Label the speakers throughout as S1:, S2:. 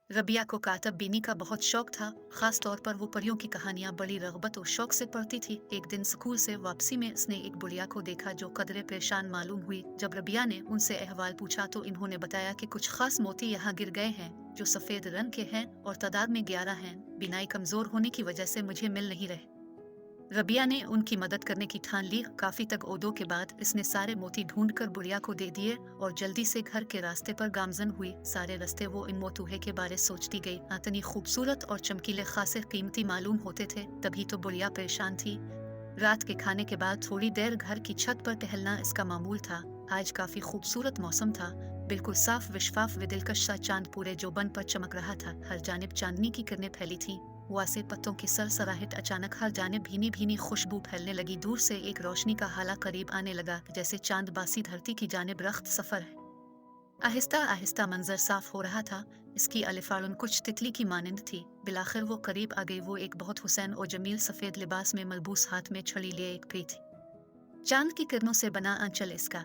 S1: रबिया को कातब बीनी का बहुत शौक था। खास तौर पर वो परियों की कहानियां बड़ी रगबत और शौक से पढ़ती थी। एक दिन स्कूल से वापसी में उसने एक बुढ़िया को देखा जो कदरे परेशान मालूम हुई। जब रबिया ने उनसे अहवाल पूछा तो इन्होंने बताया कि कुछ खास मोती यहाँ गिर गए हैं जो सफेद रंग के हैं और तादाद में 11 हैं। बिनाई कमजोर होने की वजह से मुझे मिल नहीं रहे। रबिया ने उनकी मदद करने की ठान ली। काफी तक ओदों के बाद इसने सारे मोती ढूंढकर बुढ़िया को दे दिए और जल्दी से घर के रास्ते पर गामजन हुई। सारे रास्ते वो इन मोतूहे के बारे सोचती गई। इतनी खूबसूरत और चमकीले खासे कीमती मालूम होते थे। तभी तो बुढ़िया परेशान थी। रात के खाने के बाद थोड़ी देर घर की छत पर टहलना इसका मामूल था। आज काफी खूबसूरत मौसम था। बिल्कुल साफ विशफाफ व दिलकश सा चांद पूरे जोबन पर चमक रहा था। हर जानिब चांदनी की किरणें फैली थी। वासे पत्तों की सरसराहट अचानक हर जानिब भीनी भीनी खुशबू फैलने लगी। दूर से एक रोशनी का हाला करीब आने लगा, जैसे चांद बासी धरती की जानिब रख्त सफर है। आहिस्ता आहिस्ता मंजर साफ हो रहा था। इसकी अलिफाड़न कुछ तितली की मानिंद थी। बिलाखिर वो करीब आ गई। वो एक बहुत हुसैन और जमील सफेद लिबास में मलबूस, हाथ में छड़ी लिए एक पी थी। चांद की किरणों से बना आंचल इसका,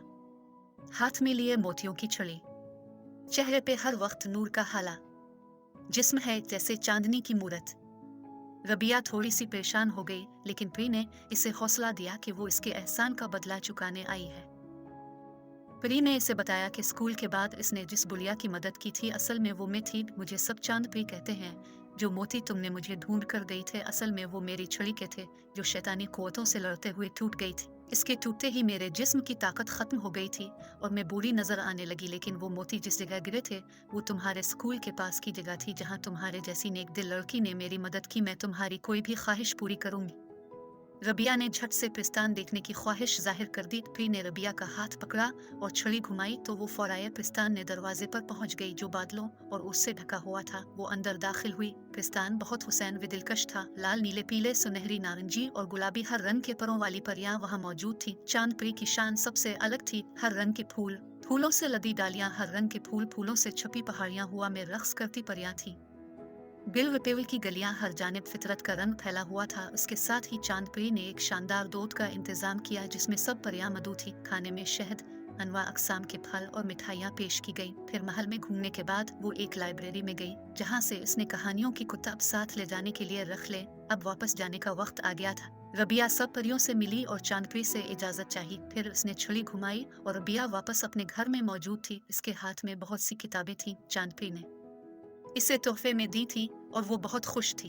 S1: हाथ में लिए मोतियों की छड़ी, चेहरे पे हर वक्त नूर का हाला, जिस्म है जैसे चांदनी की मूरत। रबिया थोड़ी सी परेशान हो गई, लेकिन प्री ने इसे हौसला दिया कि वो इसके एहसान का बदला चुकाने आई है। प्री ने इसे बताया कि स्कूल के बाद इसने जिस बुढ़िया की मदद की थी असल में वो मैं थी। मुझे सब चांद प्री कहते हैं। जो मोती तुमने मुझे ढूंढ कर गई थे असल में वो मेरी छड़ी के थे, जो शैतानी कुव्वतों से लड़ते हुए टूट गई थी। इसके टूटते ही मेरे जिस्म की ताकत खत्म हो गई थी और मैं बूढ़ी नजर आने लगी। लेकिन वो मोती जिस जगह गिरे थे वो तुम्हारे स्कूल के पास की जगह थी, जहाँ तुम्हारे जैसी नेक दिल लड़की ने मेरी मदद की। मैं तुम्हारी कोई भी ख्वाहिश पूरी करूंगी। रबिया ने झट से पिस्तान देखने की ख्वाहिश जाहिर कर दी। प्री ने रबिया का हाथ पकड़ा और छड़ी घुमाई तो वो फौराए पिस्तान ने दरवाजे पर पहुंच गई, जो बादलों और उससे ढका हुआ था। वो अंदर दाखिल हुई। पिस्तान बहुत हुसैन व दिलकश था। लाल, नीले, पीले, सुनहरी, नारंगी और गुलाबी हर रंग के परों वाली परियां वहाँ मौजूद थी। चांद प्री की शान सबसे अलग थी। हर रंग के फूल, फूलों से लदी डालियां, हर रंग के फूल, फूलों से छपी पहाड़ियां, हुआ में रक्स करती परियां थी। बिल वपेवल की गलियां, हर जानिब फितरत का रंग फैला हुआ था। उसके साथ ही चांद प्री ने एक शानदार दूध का इंतजाम किया जिसमें सब परियां मधु थी। खाने में शहद, अनवा अकसाम के फल और मिठाइयाँ पेश की गई। फिर महल में घूमने के बाद वो एक लाइब्रेरी में गई, जहाँ से उसने कहानियों की किताब साथ ले जाने के लिए रख ले। अब वापस जाने का वक्त आ गया था। रबिया सब परियों से मिली और चांदप्री से इजाजत चाही। फिर उसने छड़ी घुमाई और रबिया वापस अपने घर में मौजूद थी। इसके हाथ में बहुत सी किताबें थीं। चांदप्री ने इसे तोहफे में दी थी और वो बहुत खुश थी।